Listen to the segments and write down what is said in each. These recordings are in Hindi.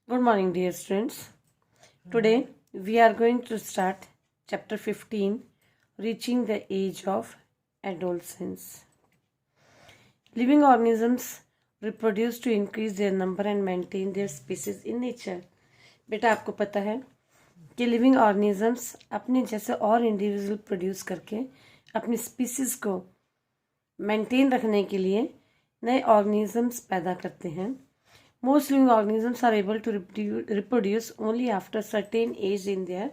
Good morning, dear students. Today we are going to start chapter 15, Reaching the Age of Adolescence. Living organisms reproduce to increase their number and maintain their species in nature. बेटा आपको पता है कि लिविंग ऑर्गेनिजम्स अपने जैसे और इंडिविजुअल प्रोड्यूस करके अपनी स्पीसीज को मेंटेन रखने के लिए नए ऑर्गेनिजम्स पैदा करते हैं. Most living organisms are able to reproduce only after certain age in their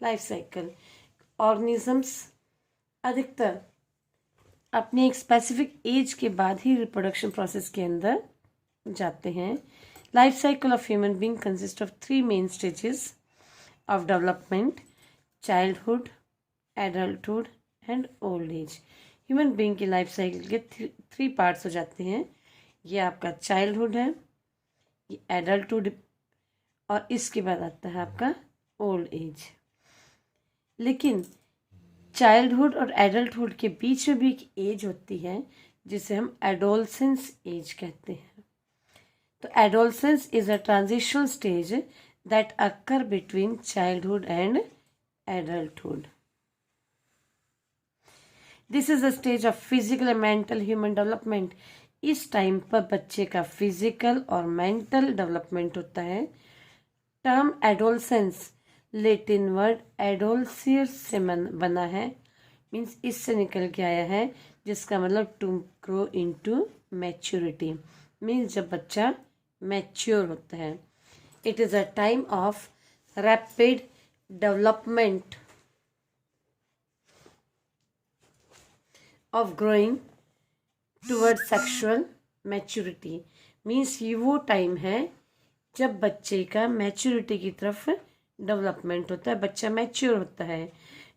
life cycle. Organisms अधिकतर अपने एक स्पेसिफिक एज के बाद ही रिप्रोडक्शन प्रोसेस के अंदर जाते हैं. Life cycle of human being consist of 3 main stages of development: childhood, adulthood and old age. Human being की लाइफ साइकिल के 3 पार्ट्स हो जाते हैं. ये आपका चाइल्डहुड है, ये एडल्टहुड, और इसके बाद आता है आपका ओल्ड एज. लेकिन चाइल्डहुड और एडल्टहुड के बीच में भी एक एज होती है जिसे हम एडोलसेंस एज कहते हैं. तो adolescence is a transitional stage that occur between childhood and adulthood. This is a stage of physical and mental human development. इस टाइम पर बच्चे का फिजिकल और मेंटल डेवलपमेंट होता है. टर्म एडोलसेंस लेटिन वर्ड एडोल्सियर से बना है, मीन्स इससे निकल के आया है, जिसका मतलब to grow into maturity, means जब बच्चा मैच्योर होता है. It is a time of rapid development of growing toward sexual maturity. Means ये वो टाइम है जब बच्चे का मैच्योरिटी की तरफ डेवलपमेंट होता है, बच्चा मैच्योर होता है.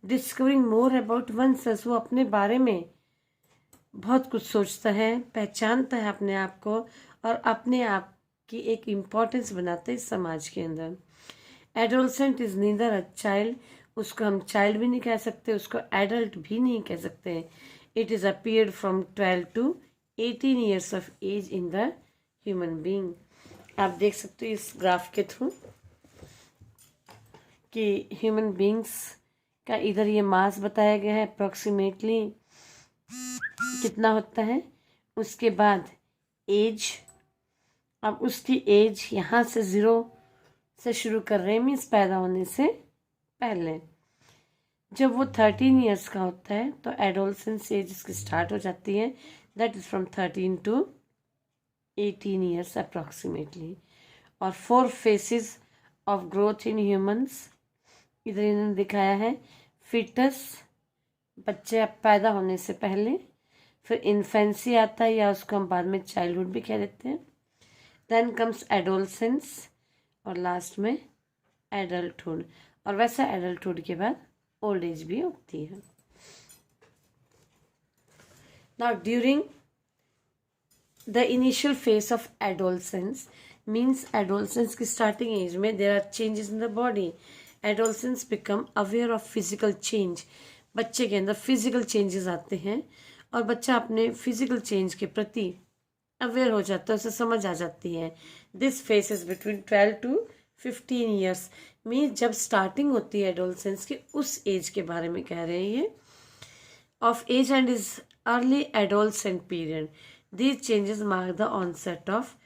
डिस्कवरिंग मोर अबाउट वनसेल्फ, वो अपने बारे में बहुत कुछ सोचता है, पहचानता है अपने आप को, और अपने आप की एक इम्पोर्टेंस बनाता है समाज के अंदर. Adolescent is neither a child, उसको हम चाइल्ड भी नहीं कह सकते, उसको एडल्ट भी नहीं कह सकते. It is a period from 12 to 18 years of age in the human being. आप देख सकते हो इस ग्राफ के थ्रू कि ह्यूमन बींग्स का इधर ये मास बताया गया है अप्रोक्सीमेटली कितना होता है. उसके बाद एज, अब उसकी एज यहाँ से 0 से शुरू कर रहे हैं, मीन्स पैदा होने से पहले. जब वो 13 ईयर्स का होता है तो एडोलसेंस एज इसकी स्टार्ट हो जाती है. That is from 13 to 18 years approximately. और 4 phases of growth in humans इधर इन्होंने दिखाया है. फिटस, बच्चे पैदा होने से पहले, फिर इन्फेंसी आता है, या उसको हम बाद में चाइल्डहुड भी कह देते हैं. देन कम्स एडोलसेंस, और लास्ट में एडल्टहुड. और वैसा एडल्टहुड के बाद ओल्ड एज भी होती है. Now during the initial phase of adolescence, means adolescence की स्टार्टिंग एज में there are changes in the body. Adolescence become aware of physical change. बच्चे के अंदर फिजिकल चेंजेस आते हैं और बच्चा अपने फिजिकल चेंज के प्रति अवेयर हो जाता है, उसे समझ आ जाती है. This phase is between 12 to 15 years. में जब स्टार्टिंग होती है एडोलसेंस की, उस एज के बारे में कह रहे हैं ये. Of age and is early adolescent period. These changes mark the onset of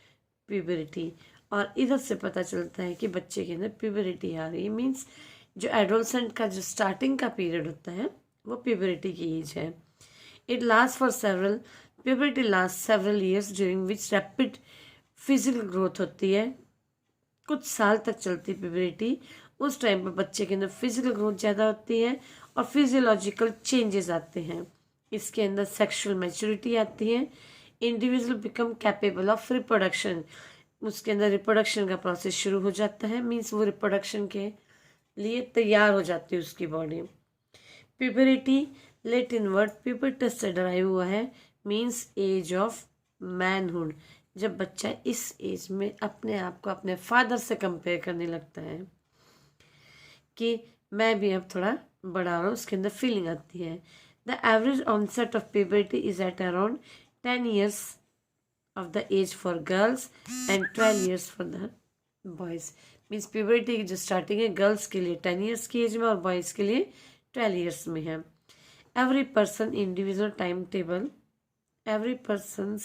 puberty. और इधर से पता चलता है कि बच्चे के अंदर प्यूबरिटी आ रही है. मीन्स जो एडोलसेंट का जो स्टार्टिंग का पीरियड होता है वो प्यूबरिटी की एज है. It last for several, puberty last several years during which rapid physical growth होती है. कुछ साल तक चलती प्यूबरिटी. उस टाइम पर बच्चे के अंदर फिजिकल ग्रोथ ज़्यादा होती है और फिजियोलॉजिकल चेंजेस आते हैं. इसके अंदर सेक्सुअल मैच्योरिटी आती है. Individual become capable of reproduction. उसके अंदर रिप्रोडक्शन का प्रोसेस शुरू हो जाता है, मीन्स वो रिप्रोडक्शन के लिए तैयार हो जाती है उसकी बॉडी. प्यूबरिटी लेटिन वर्ड प्यूबर्टस से डराइव हुआ है, मीन्स एज ऑफ मैनहुड. जब बच्चा इस एज में अपने आप को अपने फादर से कंपेयर करने लगता है कि मैं भी अब थोड़ा बड़ा हो रहा हूँ, उसके अंदर फीलिंग आती है. The average onset of puberty is at around 10 years of the age for girls and 12 years for the boys. Means puberty की जो स्टार्टिंग है गर्ल्स के लिए 10 ईयर्स की एज में और बॉयज़ के लिए 12 ईयर्स में है। Every person individual time table every person's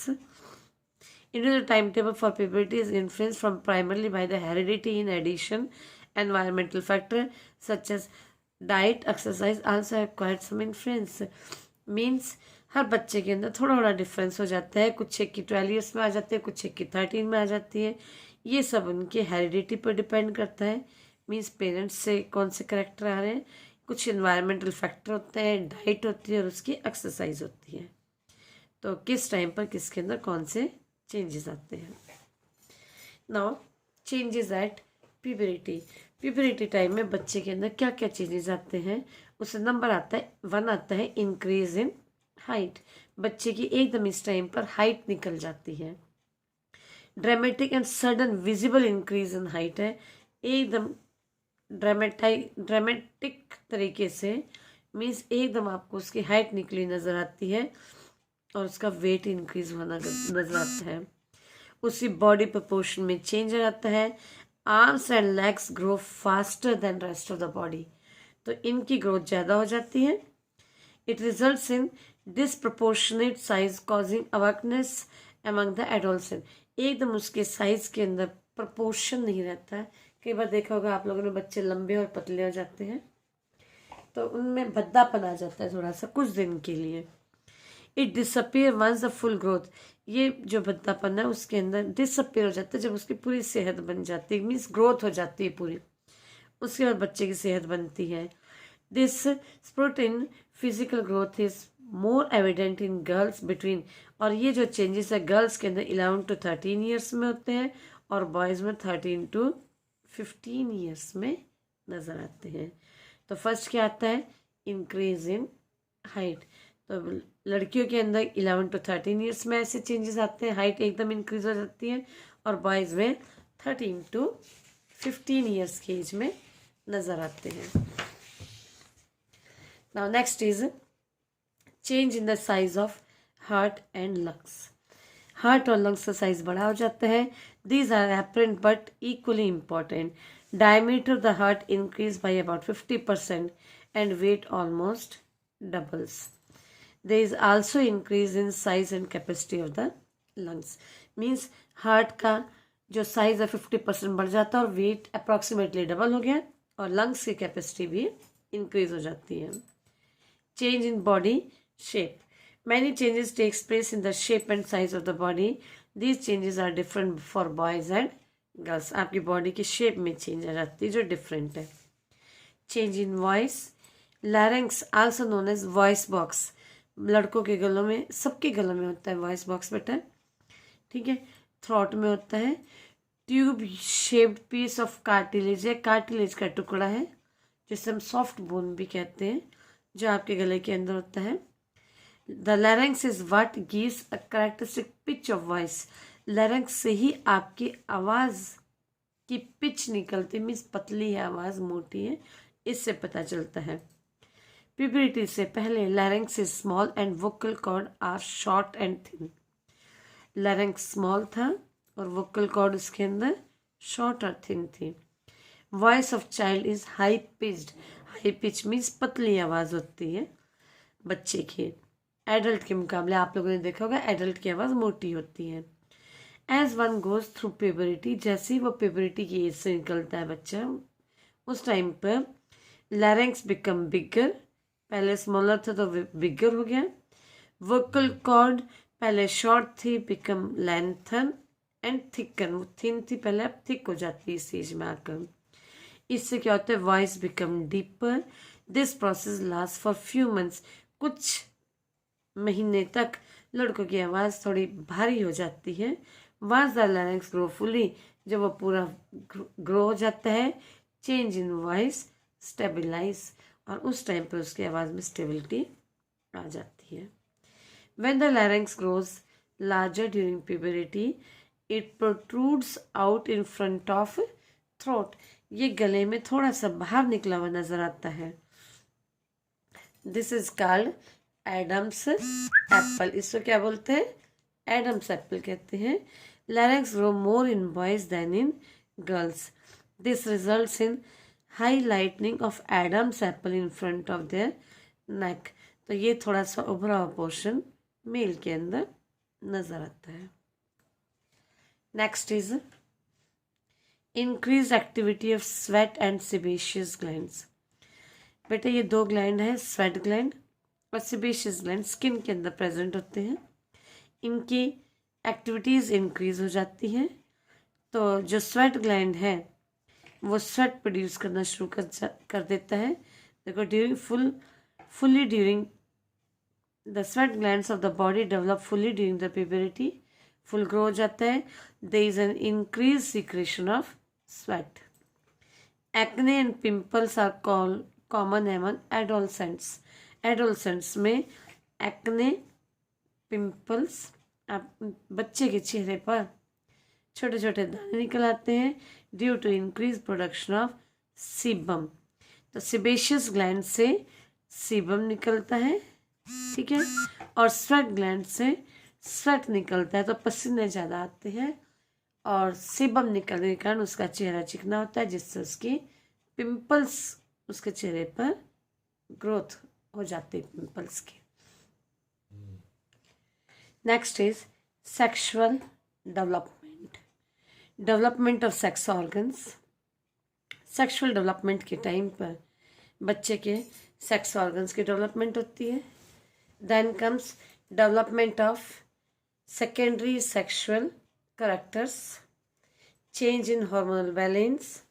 individual timetable for puberty is influenced from primarily by the heredity. In addition, environmental factors such as diet, exercise also have quite some influence. Means हर बच्चे के अंदर थोड़ा थोड़ा डिफरेंस हो जाता है, कुछ एक की 12 ईयर्स में आ जाती है, कुछ एक की 13 में आ जाती है। ये सब उनके हेरिडिटी पर डिपेंड करता है। मीन्स पेरेंट्स से कौन से करेक्टर आ रहे हैं, कुछ इन्वायरमेंटल फैक्टर होते हैं, डाइट होती है और उसकी एक्सरसाइज होती है। तो किस टाइम पर किसके अंदर कौन से चेंजेस आते हैं। Now changes at puberty. Puberty time में बच्चे के अंदर क्या क्या चेंजेस आते हैं, उससे नंबर आता है 1 आता है इंक्रीज इन हाइट। बच्चे की एकदम इस टाइम पर हाइट निकल जाती है। Dramatic and sudden visible increase in height है, एकदम ड्रामेटिक तरीके से। मीन्स एकदम आपको उसकी हाइट निकली नजर आती है और उसका वेट इंक्रीज होना नजर आता है। उसकी बॉडी प्रपोर्शन में चेंज आता है। Arms and legs grow faster than rest of the body, तो इनकी ग्रोथ ज़्यादा हो जाती है। It results in disproportionate size causing awkwardness among the adolescent. एकदम उसके साइज के अंदर प्रपोर्शन नहीं रहता है। कई बार देखा होगा आप लोगों ने, बच्चे लंबे और पतले हो जाते हैं तो उनमें भद्दापन आ जाता है थोड़ा सा कुछ दिन के लिए। It disappear once the full growth, ये जो भद्दापन है उसके अंदर डिसअपियर हो जाता है जब उसकी पूरी सेहत बन जाती है। मीन्स ग्रोथ हो जाती है पूरी, उसके बाद बच्चे की सेहत बनती है। This spurt in physical growth is more evident in girls between, और ये जो चेंजेस है गर्ल्स के अंदर 11 to 13 ईयर्स में होते हैं और बॉयज़ में 13 to 15 ईयर्स में नज़र आते हैं। तो फर्स्ट क्या आता है, इंक्रीज इन हाइट। तो लड़कियों के अंदर 11 to 13 ईयर्स में ऐसे चेंजेस आते हैं, हाइट एकदम इंक्रीज हो जाती है, और बॉयज़ में 13 to 15 ईयर्स की एज में नज़र आते हैं। Now next is change in the size of heart and lungs. Heart और लंग्स का साइज बड़ा हो जाता है। These are apparent but equally important. Diameter of the heart increase by about 50% and weight almost doubles. There is also increase in size and capacity of the lungs. Means heart का जो साइज है 50% बढ़ जाता है और वेट अप्रॉक्सीमेटली डबल हो गया और लंग्स की कैपेसिटी भी इंक्रीज हो जाती है। Change in body shape. Many changes takes place in the shape and size of the body. These changes are different for boys and girls. आपकी बॉडी की शेप में चेंज आ जाती है जो डिफरेंट है। Change in voice. Larynx also known as voice box. लड़कों के गलों में, सबके गलों में होता है वॉइस बॉक्स बेटा, ठीक है। थ्रोट में होता है। Tube shaped piece of cartilage है, कार्टिलेज का टुकड़ा है जिसे हम सॉफ्ट बोन भी कहते हैं, जो आपके गले के अंदर होता है। The larynx is what gives a characteristic pitch of voice. Larynx से ही आपकी आवाज़ की पिच निकलती, मीन्स पतली है आवाज़, मोटी है, इससे पता चलता है। प्यूबरिटी से पहले larynx is small and vocal cord are short and thin. Larynx small था और वोकल कॉर्ड उसके अंदर शॉर्ट और थिन थी। Voice of child is high pitched. High pitch means पतली आवाज़ होती है बच्चे की। एडल्ट के मुकाबले आप लोगों ने देखा होगा एडल्ट की आवाज़ मोटी होती है। एज वन गोज थ्रू प्यूबरिटी, जैसे ही वो प्यूबरिटी की एज से निकलता है बच्चा, उस टाइम पर लैरिंक्स बिकम बिगर। पहले स्मॉलर था तो बिगर हो गया। वोकल कॉर्ड पहले शॉर्ट थी, बिकम लेंथन एंड थिकन। वो थिन थी पहले, अब थिक हो जाती है इस स्टेज में आकर। इससे क्या होता है, voice become deeper. This process last for few months. कुछ महीने तक लड़कों की आवाज़ थोड़ी भारी हो जाती है। Once the larynx grow fully, जब वो पूरा ग्रो हो जाता है, चेंज इन वॉइस स्टेबिलाइज, और उस टाइम पर उसकी आवाज़ में स्टेबिलिटी आ जाती है। When the larynx grows larger during puberty, it protrudes out in front of throat. ये गले में थोड़ा सा बाहर निकला हुआ नजर आता है। This is called Adam's apple. इसको क्या बोलते हैं, एडम्स एप्पल कहते हैं। Larynx grow more in boys than in girls. This results in highlighting of Adam's apple in front of their neck. तो ये थोड़ा सा उभरा हुआ पोर्शन मेल के अंदर नजर आता है. Next is increase activity of sweat and sebaceous glands. बेटा ये दो ग्लैंड है, स्वेट ग्लैंड और सेबेशियस ग्लैंड स्किन के अंदर प्रेजेंट होते हैं. इनकी एक्टिविटीज़ इंक्रीज हो जाती हैं. तो जो स्वेट ग्लैंड है वो स्वेट प्रोड्यूस करना शुरू कर देता है. देखो during the sweat glands of the body develop fully during the puberty. Full grow हो जाता है. There is an increase secretion of sweat. Acne and pimples are common among adolescents. Adolescents में एक्ने, पिंपल्स, बच्चे के चेहरे पर छोटे छोटे दाने निकल आते हैं due to increase production of sebum. तो सेबेशियस ग्लैंड से सीबम निकलता है, ठीक है, और स्वेट ग्लैंड से स्वेट निकलता है. तो पसीने ज़्यादा आते हैं और सीबम निकलने के कारण उसका चेहरा चिकना होता है, जिससे उसकी पिंपल्स उसके चेहरे पर ग्रोथ हो जाते हैं पिंपल्स की. Next is sexual development of sex organs. Sexual development के टाइम पर बच्चे के सेक्स ऑर्गन्स की डेवलपमेंट होती है. Then comes development of secondary sexual characters, change in hormonal balance,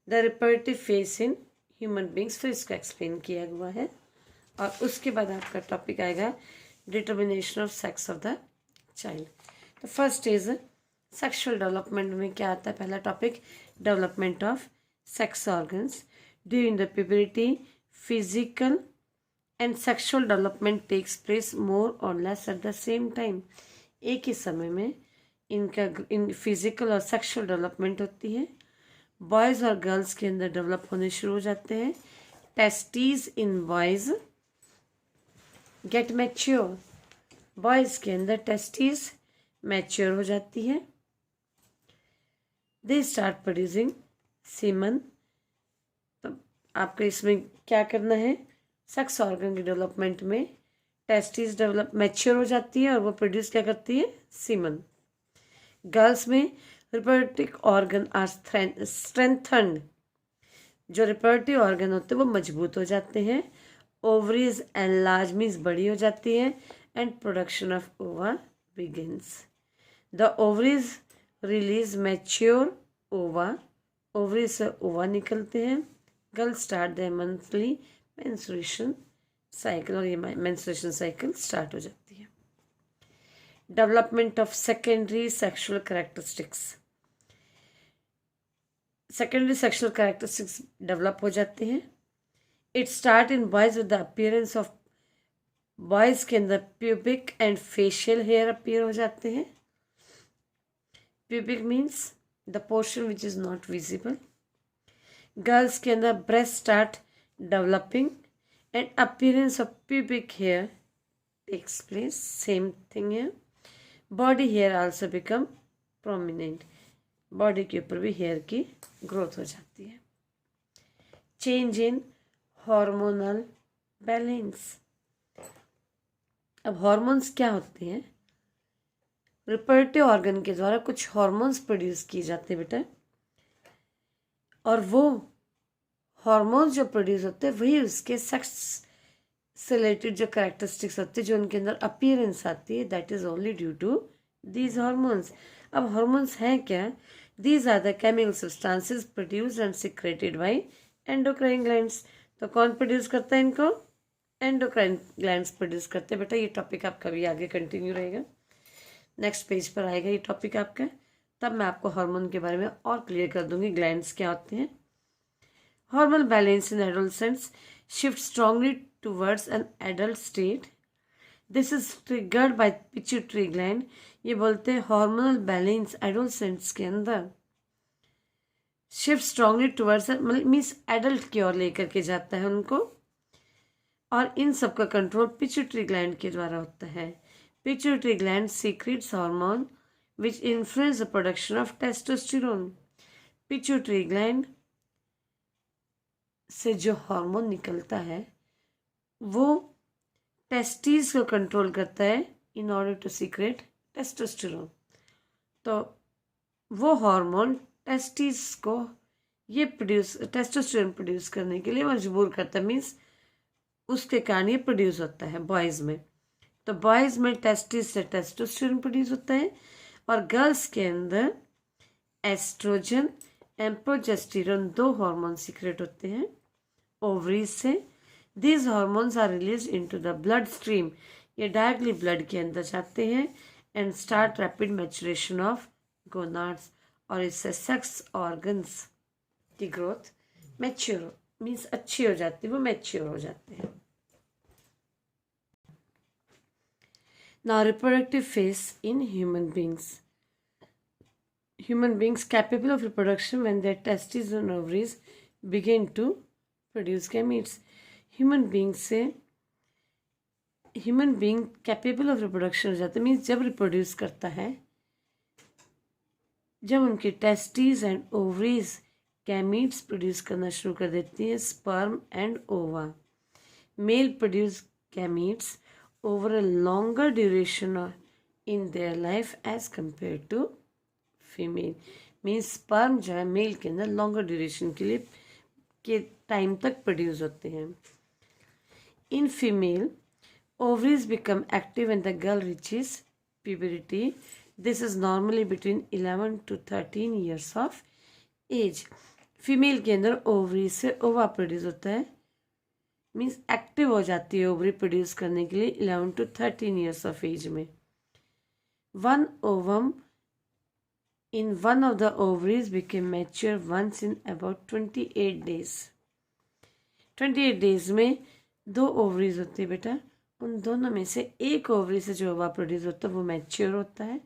the reproductive phase in human beings. फिर इसको एक्सप्लेन किया हुआ है. और उसके बाद आपका टॉपिक आएगा determination of sex of the child. तो फर्स्ट इज सेक्सुअल डेवलपमेंट में क्या आता है. पहला topic development of sex organs during the puberty. Physical and sexual development takes place more or less at the same time. एक ही समय में इन फिजिकल और सेक्सुअल डेवलपमेंट होती है. बॉयज़ और गर्ल्स के अंदर डेवलप होने शुरू हो जाते हैं. Testes in boys get mature. Boys के अंदर टेस्टीज मैच्योर हो जाती है. They start producing semen. तो आपको इसमें क्या करना है, सेक्स ऑर्गन के डेवलपमेंट में टेस्टिस डेवलप मैच्योर हो जाती है और वो प्रोड्यूस क्या करती है, सीमन. गर्ल्स में रिप्रोडक्टिव ऑर्गन आर स्ट्रेंथन्ड. जो रिप्रोडक्टिव ऑर्गन होते हैं वो मजबूत हो जाते हैं. ओवरीज एनलार्ज मीन्स बड़ी हो जाती है and production of ova begins. The ovaries release mature ova. Ovaries से ओवा निकलते हैं. Girls start the monthly menstruation cycle और ये मेंस्ट्रुएशन साइकिल स्टार्ट हो जाती है. Development of secondary sexual characteristics. Secondary sexual characteristics develop हो जाते हैं. It start in boys with the appearance of. Boys के अंदर pubic and facial hair appear हो जाते हैं. Pubic means the portion which is not visible. Girls के अंदर breast start developing and appearance of pubic hair takes place. Same thing है. Body hair also become prominent. Body के ऊपर भी हेयर की ग्रोथ हो जाती है. Change in hormonal balance. अब हार्मोन्स क्या होते हैं, रिप्रोडक्टिव ऑर्गन के द्वारा कुछ हार्मोन्स प्रोड्यूस किए जाते हैं बेटा, और वो हार्मोन्स जो प्रोड्यूस होते हैं वही उसके सेक्स से रिलेटेड जो कैरेक्टरिस्टिक्स होती है, जो उनके अंदर अपीयरेंस आती है, that is only due to these hormones. अब हार्मोन्स हैं क्या, these are the chemical substances produced and secreted by endocrine glands. तो कौन प्रोड्यूस करता है इनको, एंडोक्राइन ग्लैंड्स प्रोड्यूस करते हैं. बेटा ये टॉपिक आपका भी आगे कंटिन्यू रहेगा, नेक्स्ट पेज पर आएगा ये टॉपिक आपका, तब मैं आपको हार्मोन के बारे में और क्लियर कर दूंगी ग्लैंड्स क्या होते हैं. Hormonal balance in adolescents shift strongly towards an adult state. This is triggered by pituitary gland. ये बोलते हैं हार्मोनल बैलेंस एडोलसेंट्स के अंदर shift strongly towards means adult की ओर लेकर के जाता है उनको, और इन सब का कंट्रोल पिट्यूटरी ग्लैंड के द्वारा होता है. Pituitary gland secrets hormone which influence the production of testosterone. Pituitary gland से जो हार्मोन निकलता है वो टेस्टिस को कंट्रोल करता है in order to secrete testosterone. तो वो हार्मोन टेस्टिस को ये टेस्टोस्टेरोन प्रोड्यूस करने के लिए मजबूर करता है, मीन्स उसके कारण ये प्रोड्यूस होता है बॉयज़ में। तो बॉयज़ में टेस्टिस से टेस्टोस्टेरोन प्रोड्यूस होता है और गर्ल्स के अंदर estrogen and progesterone 2 hormone secrete होते हैं ओवरीज से। These hormones are release into the blood stream, ये डायरेक्टली ब्लड के अंदर जाते हैं and start rapid maturation of gonads, और इससे सेक्स ऑर्गन्स की ग्रोथ मैच्योर मीन्स अच्छी हो जाती है, वो मैच्योर हो जाते हैं। Now reproductive phase in human beings. Human beings capable of reproduction when their testes and ovaries begin to produce gametes. Human being capable of reproduction हो जाता है, मीन्स जब रिप्रोड्यूस करता है, जब उनकी testes and ovaries gametes produce करना शुरू कर देती हैं, sperm and ova. Male produce gametes over a longer duration in their life as compared to female, means sperm जो है मेल के अंदर लॉन्गर ड्यूरेशन के लिए के टाइम तक प्रोड्यूस होते हैं। In female ovaries become active when the girl reaches puberty. This is normally between 11 to 13 years of age. Female के अंदर ओवरी से ओवा प्रोड्यूस होता है, मीन्स एक्टिव हो जाती है ओवरी प्रोड्यूस करने के लिए 11 to 13 ईयर्स ऑफ एज में। One ovum in one of the ovaries became mature once in about 28 days. 28 days में 2 ओवरीज होती है बेटा, उन दोनों में से एक ओवरी से जो ओवा प्रोड्यूस होता है वो मैच्योर होता है,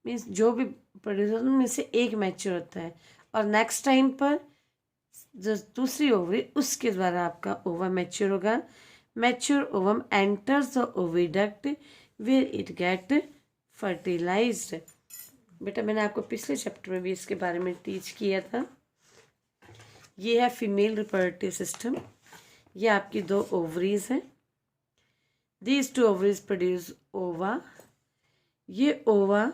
मीन्स जो भी प्रोड्यूस होता है उनमें से एक मैच्योर होता है, और नेक्स्ट टाइम पर जो दूसरी ओवरी उसके द्वारा आपका ओवा मैच्योर होगा। Mature ovum enters the oviduct where it get fertilized. बेटा मैंने आपको पिछले चैप्टर में भी इसके बारे में टीच किया था। ये है फीमेल रिप्रोडक्टिव सिस्टम, ये आपकी 2 ओवरीज हैं। दीज 2 ओवरीज प्रोड्यूस ओवा, ये ओवा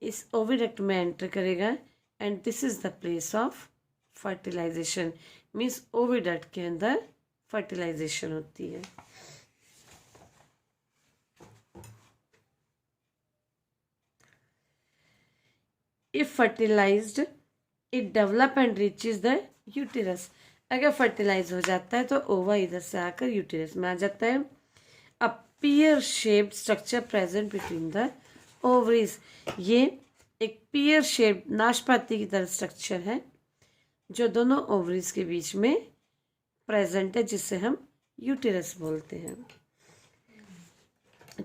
इस ओविडक्ट में एंटर करेगा and this is the place of fertilization, means oviduct के अंदर फर्टिलाइजेशन होती है। If fertilized it develop and reaches the uterus. अगर फर्टिलाइज हो जाता है तो ओवा इधर से आकर यूटेरस में आ जाता है। A pear shaped structure present between the ovaries, ये एक पियर शेप्ड नाशपाती की तरह स्ट्रक्चर है जो दोनों ओवरीज के बीच में प्रेजेंट है, जिसे हम यूटेरस बोलते हैं।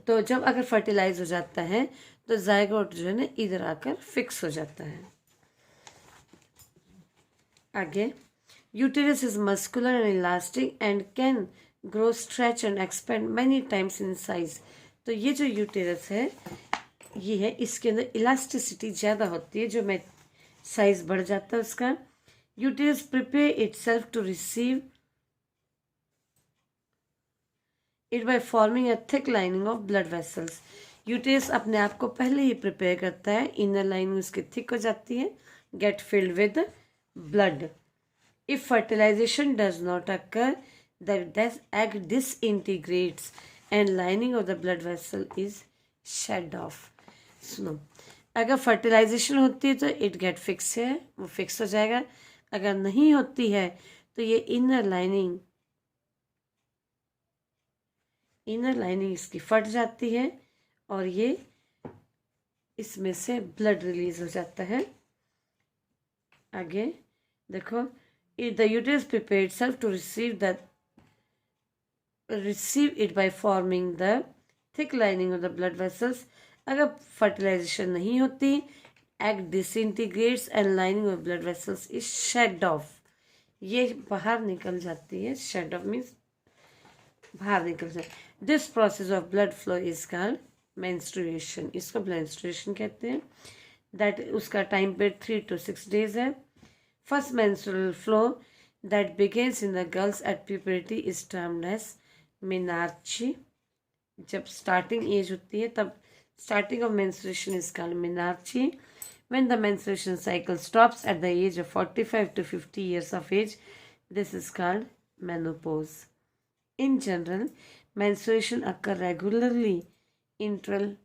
तो जब अगर फर्टिलाइज हो जाता है तो जाइगोट जो है ना इधर आकर फिक्स हो जाता है। आगे, uterus is muscular and elastic and can grow stretch and expand many times in size. तो ये जो यूटेरस है ये है, इसके अंदर इलास्टिसिटी ज़्यादा होती है, जो मैं साइज बढ़ जाता है उसका। Uterus prepare itself to receive it by forming a thick lining of blood vessels. Uterus अपने आप को पहले ही प्रिपेयर करता है, इनर लाइनिंग उसकी थिक हो जाती है, get filled with blood. If fertilization does not occur the egg disintegrates and lining of the blood vessel is shed off. सुनो, अगर फर्टिलाइजेशन होती है तो इट गेट फिक्स है, वो फिक्स हो जाएगा। अगर नहीं होती है तो ये इनर लाइनिंग इसकी फट जाती है और ये इसमें से ब्लड रिलीज हो जाता है। आगे देखो, the uterus prepare itself to receive it by forming the thick lining of the blood vessels. अगर फर्टिलाइजेशन नहीं होती, egg disintegrates and lining of blood vessels is shed off, ये बाहर निकल जाती है। शेड ऑफ मीन्स बाहर निकल जाए। This process of blood flow is called menstruation, इसको मेंस्ट्रुएशन कहते हैं। दैट उसका टाइम पीरियड 3 to 6 days है। First menstrual flow that begins in the girls at puberty is termed as menarche. जब स्टार्टिंग एज होती है तब starting of menstruation is called menarche. When the menstruation cycle stops at the age of 45 to 50 years of age, this is called menopause. In general, menstruation occur regularly interval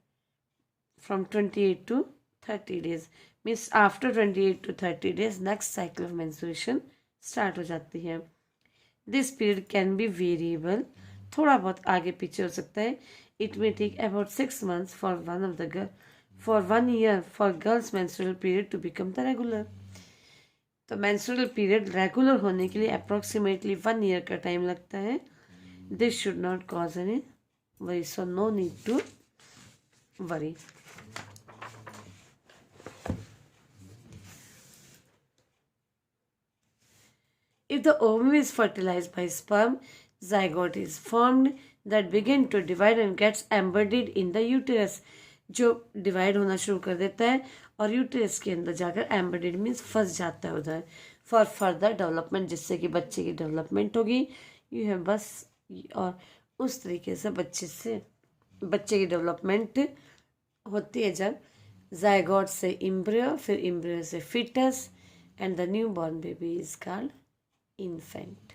from 28 to 30 days. Means after 28 to 30 days, next cycle of menstruation start हो जाती है. This period can be variable. थोड़ा बहुत आगे पीछे हो सकता है. It may take about 6 months for for 1 year for girls menstrual period to become the regular. तो menstrual period regular होने के लिए approximately 1 year का time लगता है. This should not cause any worry, so no need to worry. If the ovum is fertilized by sperm, zygote is formed that begin to divide and gets embedded in the uterus. जो डिवाइड होना शुरू कर देता है और यूटेरस के अंदर जाकर एम्बेडेड मीन्स फंस जाता है उधर फॉर फर्दर डेवलपमेंट, जिससे कि बच्चे की डेवलपमेंट होगी. यू हैव बस और उस तरीके से बच्चे की डेवलपमेंट होती है जब जायगोट से इम्ब्रियो, फिर इम्ब्रियो से foetus, and the new born baby is called infant.